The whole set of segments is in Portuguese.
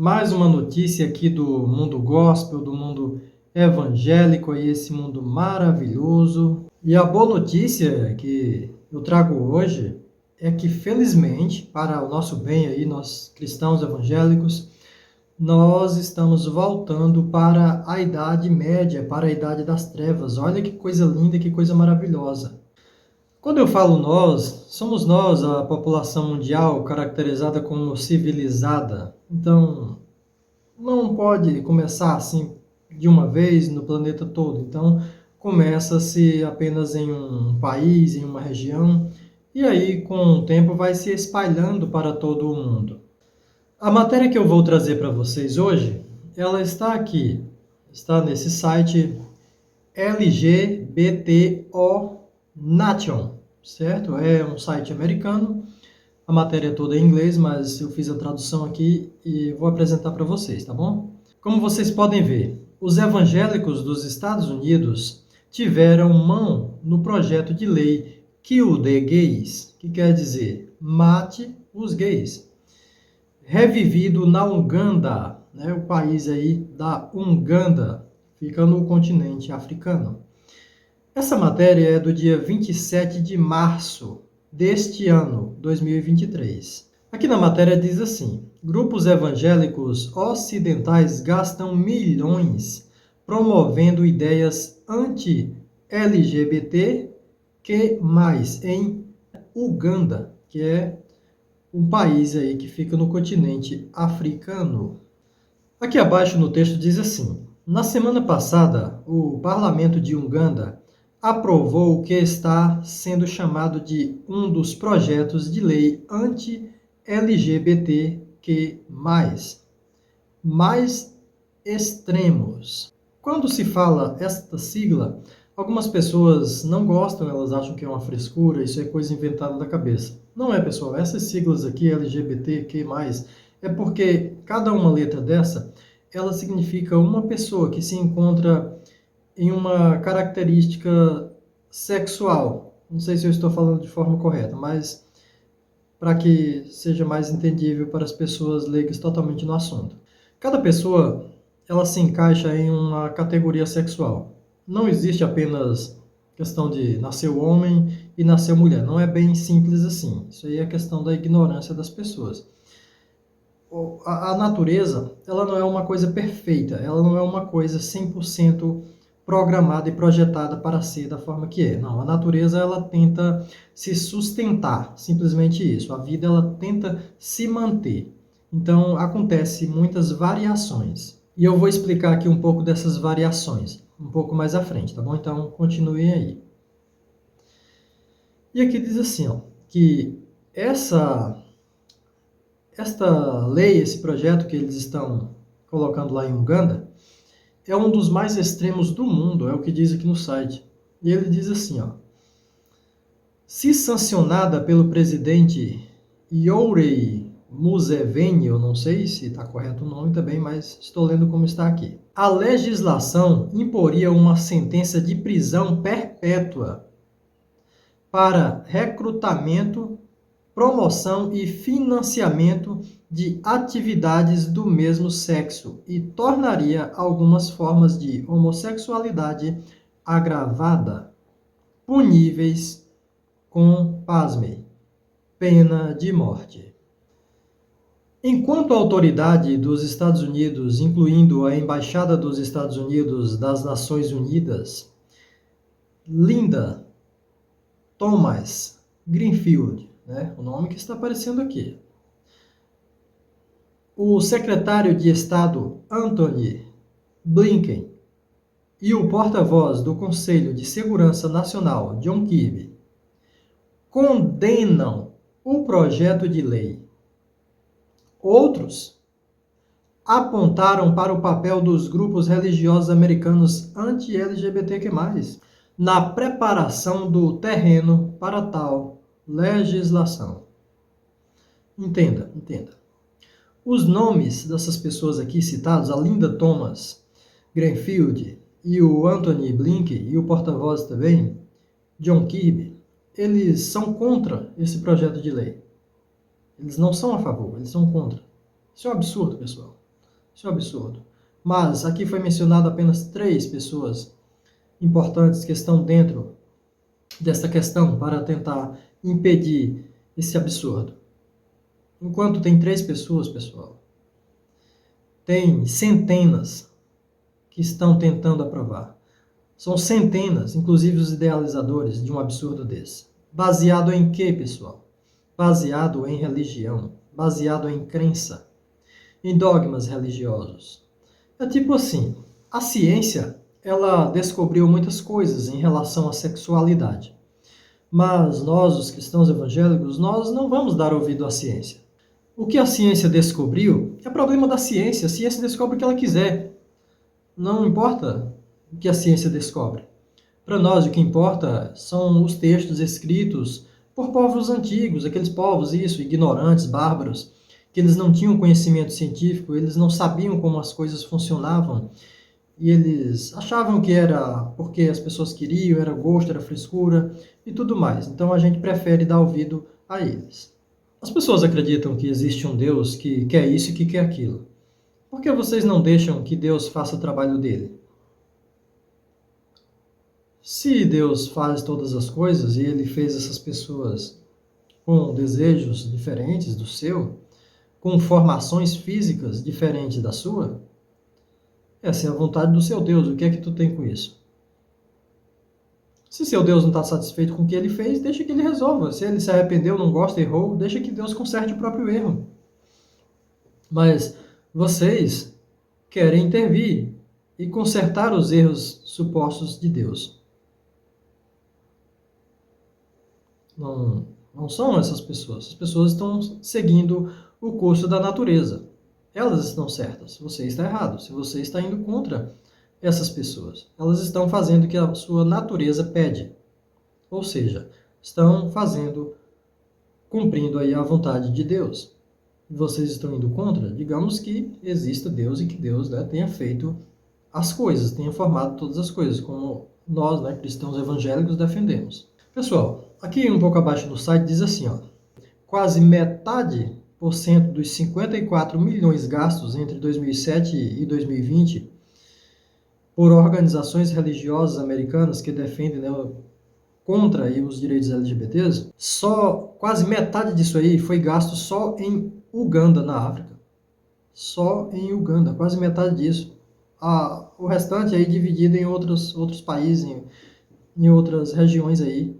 Mais uma notícia aqui do mundo gospel, do mundo evangélico, aí esse mundo maravilhoso. E a boa notícia que eu trago hoje é que, felizmente, para o nosso bem aí, nós cristãos evangélicos, nós estamos voltando para a Idade Média, para a Idade das Trevas. Olha que coisa linda, que coisa maravilhosa. Quando eu falo nós, somos nós, a população mundial caracterizada como civilizada. Então, não pode começar assim de uma vez no planeta todo. Então, começa-se apenas em um país, em uma região, e aí, com o tempo, vai se espalhando para todo o mundo. A matéria que eu vou trazer para vocês hoje, ela está aqui, está nesse site LGBTO Nation, certo? É um site americano. A matéria toda é em inglês, mas eu fiz a tradução aqui e vou apresentar para vocês, tá bom? Como vocês podem ver, os evangélicos dos Estados Unidos tiveram mão no projeto de lei Kill the Gays, que quer dizer mate os gays. Revivido na Uganda, né, o país aí da Uganda, fica no continente africano. Essa matéria é do dia 27 de março deste ano, 2023. Aqui na matéria diz assim: grupos evangélicos ocidentais gastam milhões promovendo ideias anti-LGBT que mais em Uganda, que é um país aí que fica no continente africano. Aqui abaixo no texto diz assim: na semana passada, o parlamento de Uganda aprovou o que está sendo chamado de um dos projetos de lei anti-LGBTQ+, mais extremos. Quando se fala esta sigla, algumas pessoas não gostam, elas acham que é uma frescura, isso é coisa inventada da cabeça. Não é, pessoal. Essas siglas aqui, LGBTQ+, é porque cada uma letra dessa, ela significa uma pessoa que se encontra em uma característica sexual. Não sei se eu estou falando de forma correta, mas para que seja mais entendível para as pessoas leigas totalmente no assunto. Cada pessoa, ela se encaixa em uma categoria sexual. Não existe apenas questão de nascer homem e nascer mulher. Não é bem simples assim. Isso aí é questão da ignorância das pessoas. A natureza, ela não é uma coisa perfeita, ela não é uma coisa 100% programada e projetada para ser da forma que é. Não, a natureza, ela tenta se sustentar, simplesmente isso. A vida, ela tenta se manter. Então, acontece muitas variações. E eu vou explicar aqui um pouco dessas variações, um pouco mais à frente, tá bom? Então, continuem aí. E aqui diz assim, ó, que esta lei, esse projeto que eles estão colocando lá em Uganda, é um dos mais extremos do mundo, é o que diz aqui no site. E ele diz assim, ó: se sancionada pelo presidente Yoweri Museveni, eu não sei se está correto o nome também, mas estou lendo como está aqui. A legislação imporia uma sentença de prisão perpétua para recrutamento, promoção e financiamento de atividades do mesmo sexo e tornaria algumas formas de homossexualidade agravada puníveis com, pasmem, pena de morte. Enquanto a autoridade dos Estados Unidos, incluindo a Embaixada dos Estados Unidos das Nações Unidas, Linda Thomas Greenfield, né, o nome que está aparecendo aqui, o secretário de Estado Antony Blinken e o porta-voz do Conselho de Segurança Nacional, John Kirby, condenam o projeto de lei. Outros apontaram para o papel dos grupos religiosos americanos anti-LGBTQ+, na preparação do terreno para tal legislação. Entenda. Os nomes dessas pessoas aqui citados, a Linda Thomas Greenfield e o Antony Blinken e o porta-voz também, John Kirby, eles são contra esse projeto de lei. Eles não são a favor, eles são contra. Isso é um absurdo, pessoal. Isso é um absurdo. Mas aqui foi mencionado apenas 3 pessoas importantes que estão dentro desta questão para tentar impedir esse absurdo. Enquanto tem 3 pessoas, pessoal, tem centenas que estão tentando aprovar. São centenas, inclusive os idealizadores de um absurdo desse. Baseado em quê, pessoal? Baseado em religião, baseado em crença, em dogmas religiosos. É tipo assim, a ciência, ela descobriu muitas coisas em relação à sexualidade. Mas nós, os cristãos evangélicos, nós não vamos dar ouvido à ciência. O que a ciência descobriu é problema da ciência. A ciência descobre o que ela quiser. Não importa o que a ciência descobre. Para nós, o que importa são os textos escritos por povos antigos, aqueles povos, ignorantes, bárbaros, que eles não tinham conhecimento científico, eles não sabiam como as coisas funcionavam, e eles achavam que era porque as pessoas queriam, era gosto, era frescura e tudo mais. Então a gente prefere dar ouvido a eles. As pessoas acreditam que existe um Deus que quer isso e que quer aquilo. Por que vocês não deixam que Deus faça o trabalho dele? Se Deus faz todas as coisas e ele fez essas pessoas com desejos diferentes do seu, com formações físicas diferentes da sua, essa é a vontade do seu Deus. O que é que tu tem com isso? Se seu Deus não está satisfeito com o que ele fez, deixa que ele resolva. Se ele se arrependeu, não gosta, errou, deixa que Deus conserte o próprio erro. Mas vocês querem intervir e consertar os erros supostos de Deus. Não são essas pessoas. As pessoas estão seguindo o curso da natureza. Elas estão certas. Você está errado. Se você está indo contra essas pessoas, elas estão fazendo o que a sua natureza pede. Ou seja, estão cumprindo aí a vontade de Deus. Vocês estão indo contra? Digamos que exista Deus e que Deus, né, tenha feito as coisas, tenha formado todas as coisas, como nós, né, cristãos evangélicos, defendemos. Pessoal, aqui um pouco abaixo do site diz assim, ó, quase metade por cento dos 54 milhões gastos entre 2007 e 2020 por organizações religiosas americanas que defendem, né, contra aí, os direitos LGBTs, só quase metade disso aí foi gasto só em Uganda, na África. Só em Uganda, quase metade disso. O restante aí dividido em outros países, em outras regiões aí,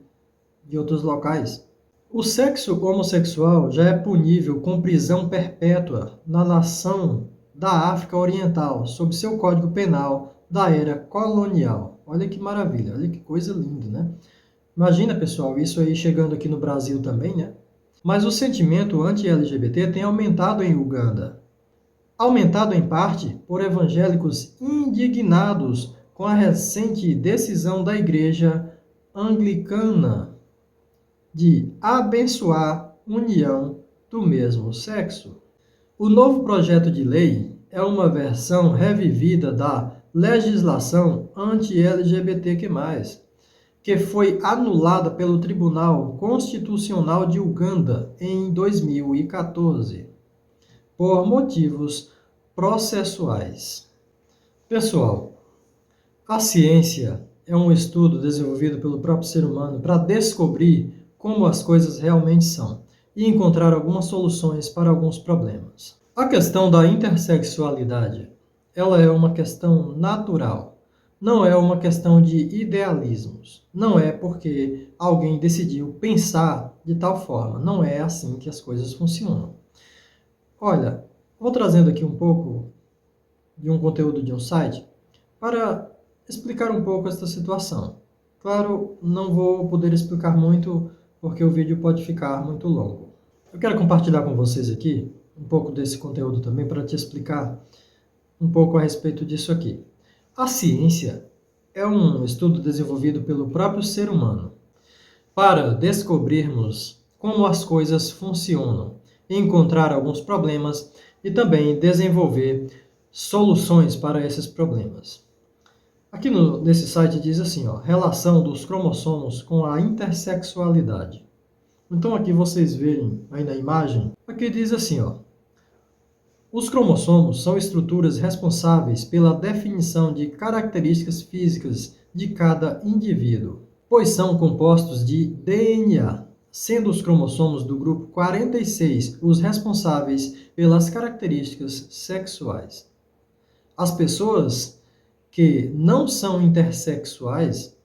de outros locais. O sexo homossexual já é punível com prisão perpétua na nação da África Oriental, sob seu Código Penal da era colonial. Olha que maravilha, olha que coisa linda, né? Imagina, pessoal, isso aí chegando aqui no Brasil também, né? Mas o sentimento anti-LGBT tem aumentado em Uganda. Aumentado em parte por evangélicos indignados com a recente decisão da Igreja Anglicana de abençoar união do mesmo sexo. O novo projeto de lei é uma versão revivida da legislação anti-LGBTQ+, que foi anulada pelo Tribunal Constitucional de Uganda em 2014, por motivos processuais. Pessoal, a ciência é um estudo desenvolvido pelo próprio ser humano para descobrir como as coisas realmente são e encontrar algumas soluções para alguns problemas. A questão da intersexualidade, ela é uma questão natural, não é uma questão de idealismos, não é porque alguém decidiu pensar de tal forma, não é assim que as coisas funcionam. Olha, vou trazendo aqui um pouco de um conteúdo de um site para explicar um pouco esta situação. Claro, não vou poder explicar muito porque o vídeo pode ficar muito longo. Eu quero compartilhar com vocês aqui um pouco desse conteúdo também para te explicar um pouco a respeito disso aqui. A ciência é um estudo desenvolvido pelo próprio ser humano para descobrirmos como as coisas funcionam, encontrar alguns problemas e também desenvolver soluções para esses problemas. Aqui nesse site diz assim, ó, relação dos cromossomos com a intersexualidade. Então aqui vocês verem aí na imagem, aqui diz assim, ó, Os cromossomos são estruturas responsáveis pela definição de características físicas de cada indivíduo, pois são compostos de DNA, sendo os cromossomos do grupo 46 os responsáveis pelas características sexuais. As pessoas que não são intersexuais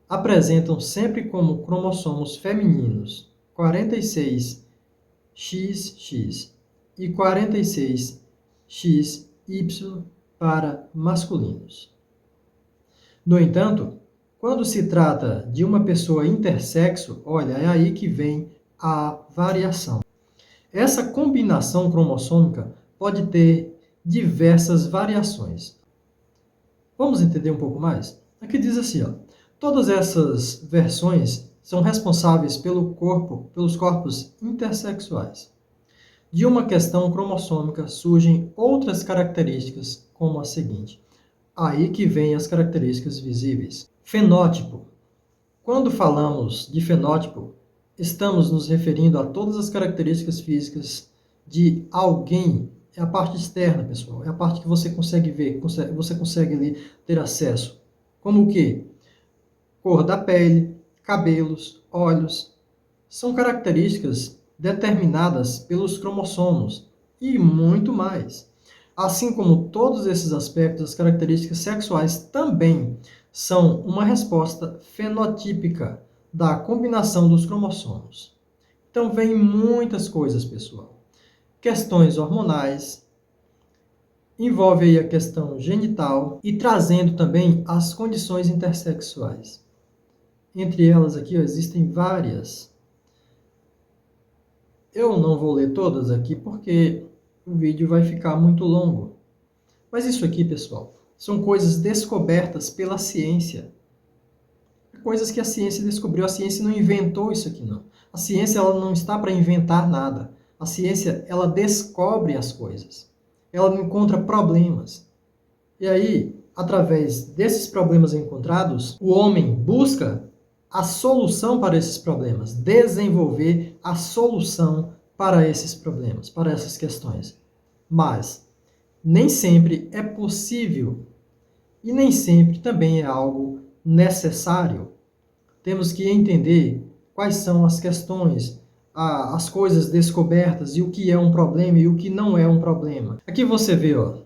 apresentam sempre como cromossomos femininos 46XX e 46XY para masculinos. No entanto, quando se trata de uma pessoa intersexo, olha, é aí que vem a variação. Essa combinação cromossômica pode ter diversas variações. Vamos entender um pouco mais? Aqui diz assim, ó, todas essas versões são responsáveis pelos corpos intersexuais. De uma questão cromossômica surgem outras características, como a seguinte. Aí que vem as características visíveis. Fenótipo. Quando falamos de fenótipo, estamos nos referindo a todas as características físicas de alguém. É a parte externa, pessoal. É a parte que você consegue ver, você consegue ali ter acesso. Como o quê? Cor da pele, cabelos, olhos. São características determinadas pelos cromossomos e muito mais. Assim como todos esses aspectos, as características sexuais também são uma resposta fenotípica da combinação dos cromossomos. Então, vem muitas coisas, pessoal. Questões hormonais, envolve aí a questão genital e trazendo também as condições intersexuais. Entre elas aqui, ó, existem várias. Eu não vou ler todas aqui porque o vídeo vai ficar muito longo. Mas isso aqui, pessoal, são coisas descobertas pela ciência. Coisas que a ciência descobriu. A ciência não inventou isso aqui, não. A ciência ela não está para inventar nada. A ciência ela descobre as coisas. Ela encontra problemas. E aí, através desses problemas encontrados, o homem busca a solução para esses problemas, desenvolver a solução para esses problemas, para essas questões. Mas nem sempre é possível e nem sempre também é algo necessário. Temos que entender quais são as questões, as coisas descobertas e o que é um problema e o que não é um problema. Aqui você vê, ó,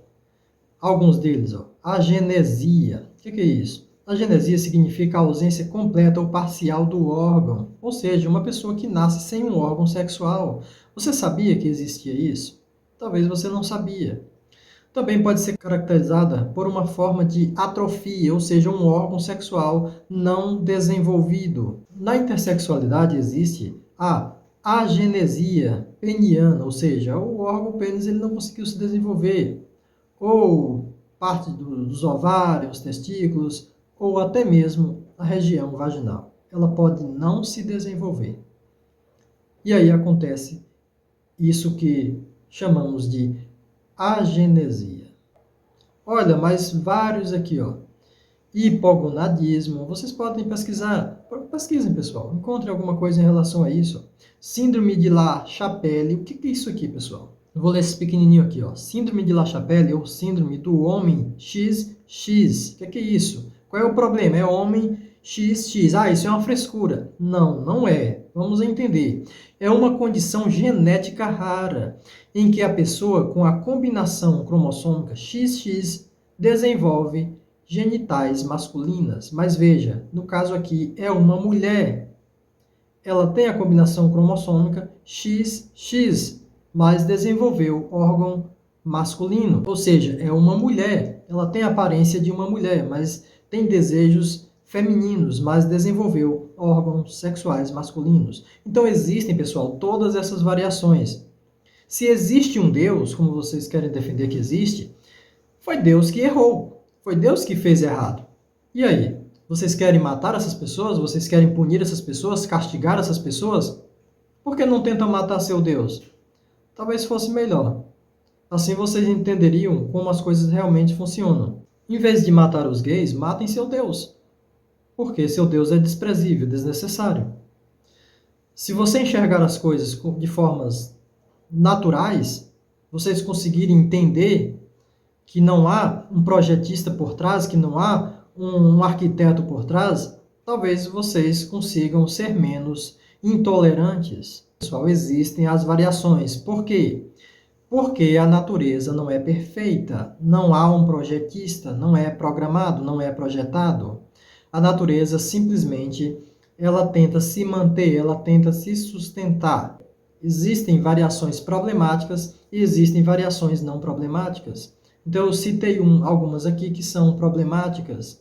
alguns deles, ó, agenesia. O que é isso? Agenesia significa a ausência completa ou parcial do órgão, ou seja, uma pessoa que nasce sem um órgão sexual. Você sabia que existia isso? Talvez você não sabia. Também pode ser caracterizada por uma forma de atrofia, ou seja, um órgão sexual não desenvolvido. Na intersexualidade existe a agenesia peniana, ou seja, o órgão pênis ele não conseguiu se desenvolver, ou parte dos ovários, testículos, ou até mesmo a região vaginal. Ela pode não se desenvolver. E aí acontece isso que chamamos de agenesia. Olha, mais vários aqui, ó. Hipogonadismo. Vocês podem pesquisar. Pesquisem, pessoal. Encontrem alguma coisa em relação a isso. Síndrome de La Chapelle. O que é isso aqui, pessoal? Eu vou ler esse pequenininho aqui, ó. Síndrome de La Chapelle ou síndrome do homem XX. O que é isso? Qual é o problema? É homem XX. Ah, isso é uma frescura. Não, não é. Vamos entender. É uma condição genética rara, em que a pessoa com a combinação cromossômica XX desenvolve genitais masculinas. Mas veja, no caso aqui é uma mulher. Ela tem a combinação cromossômica XX, mas desenvolveu órgão masculino. Ou seja, é uma mulher. Ela tem a aparência de uma mulher, mas tem desejos femininos, mas desenvolveu órgãos sexuais masculinos. Então existem, pessoal, todas essas variações. Se existe um Deus, como vocês querem defender que existe, foi Deus que errou. Foi Deus que fez errado. E aí? Vocês querem matar essas pessoas? Vocês querem punir essas pessoas? Castigar essas pessoas? Por que não tentam matar seu Deus? Talvez fosse melhor. Assim vocês entenderiam como as coisas realmente funcionam. Em vez de matar os gays, matem seu Deus. Porque seu Deus é desprezível, desnecessário. Se você enxergar as coisas de formas naturais, vocês conseguirem entender que não há um projetista por trás, que não há um arquiteto por trás, talvez vocês consigam ser menos intolerantes. Pessoal, existem as variações. Por quê? Porque a natureza não é perfeita, não há um projetista, não é programado, não é projetado. A natureza simplesmente ela tenta se manter, ela tenta se sustentar. Existem variações problemáticas e existem variações não problemáticas. Então eu citei algumas aqui que são problemáticas.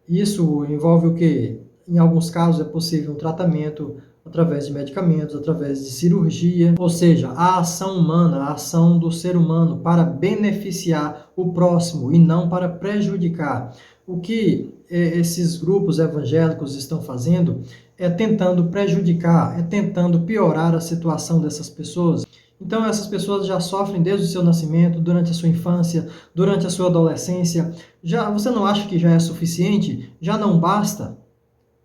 Isso envolve o quê? Em alguns casos é possível um tratamento através de medicamentos, através de cirurgia, ou seja, a ação humana, a ação do ser humano para beneficiar o próximo e não para prejudicar. O que esses grupos evangélicos estão fazendo é tentando prejudicar, é tentando piorar a situação dessas pessoas. Então essas pessoas já sofrem desde o seu nascimento, durante a sua infância, durante a sua adolescência. Já você não acha que já é suficiente? Já não basta?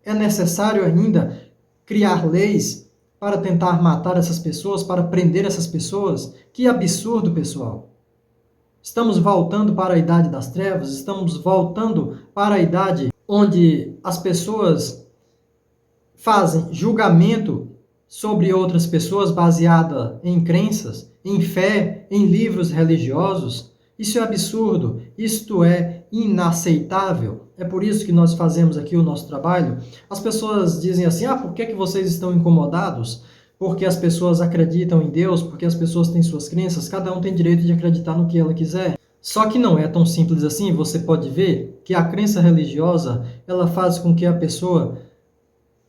É necessário ainda criar leis para tentar matar essas pessoas, para prender essas pessoas? Que absurdo, pessoal! Estamos voltando para a idade das trevas, estamos voltando para a idade onde as pessoas fazem julgamento sobre outras pessoas baseada em crenças, em fé, em livros religiosos. Isso é absurdo, isto é inaceitável. É por isso que nós fazemos aqui o nosso trabalho. As pessoas dizem assim, por que vocês estão incomodados? Porque as pessoas acreditam em Deus, porque as pessoas têm suas crenças, cada um tem direito de acreditar no que ela quiser. Só que não é tão simples assim, você pode ver que a crença religiosa, ela faz com que a pessoa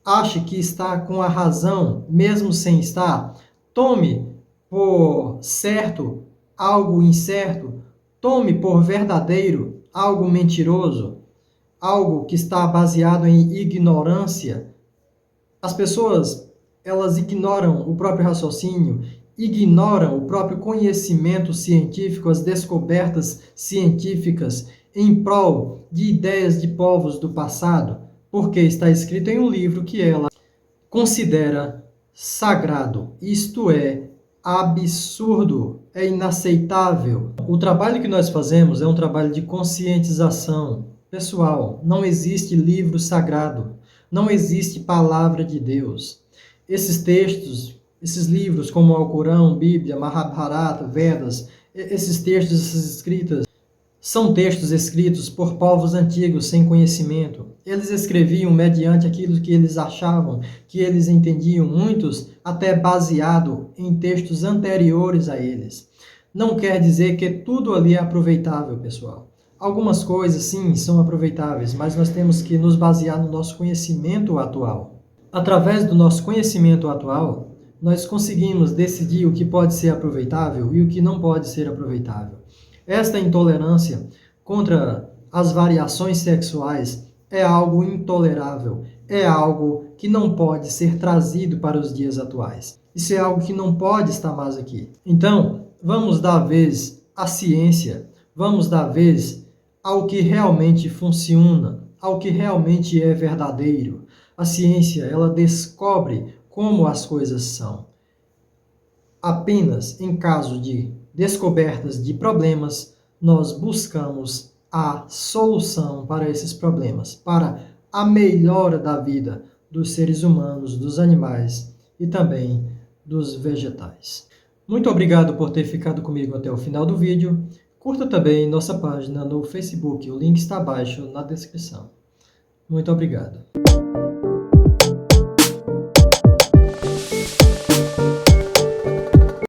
ache que está com a razão, mesmo sem estar. Tome por certo algo incerto. Tome por verdadeiro algo mentiroso. Algo que está baseado em ignorância. As pessoas, elas ignoram o próprio raciocínio, ignoram o próprio conhecimento científico, as descobertas científicas em prol de ideias de povos do passado, porque está escrito em um livro que ela considera sagrado. Isto é absurdo, é inaceitável. O trabalho que nós fazemos é um trabalho de conscientização. Pessoal, não existe livro sagrado, não existe palavra de Deus. Esses textos, esses livros como o Alcorão, Bíblia, Mahabharata, Vedas, esses textos, essas escritas, são textos escritos por povos antigos sem conhecimento. Eles escreviam mediante aquilo que eles achavam, que eles entendiam, muitos até baseado em textos anteriores a eles. Não quer dizer que tudo ali é aproveitável, pessoal. Algumas coisas, sim, são aproveitáveis, mas nós temos que nos basear no nosso conhecimento atual. Através do nosso conhecimento atual, nós conseguimos decidir o que pode ser aproveitável e o que não pode ser aproveitável. Esta intolerância contra as variações sexuais é algo intolerável, é algo que não pode ser trazido para os dias atuais. Isso é algo que não pode estar mais aqui. Então, vamos dar vez à ciência, vamos dar vez ao que realmente funciona, ao que realmente é verdadeiro. A ciência, ela descobre como as coisas são. Apenas em caso de descobertas de problemas, nós buscamos a solução para esses problemas, para a melhora da vida dos seres humanos, dos animais e também dos vegetais. Muito obrigado por ter ficado comigo até o final do vídeo. Curta também nossa página no Facebook, o link está abaixo na descrição. Muito obrigado.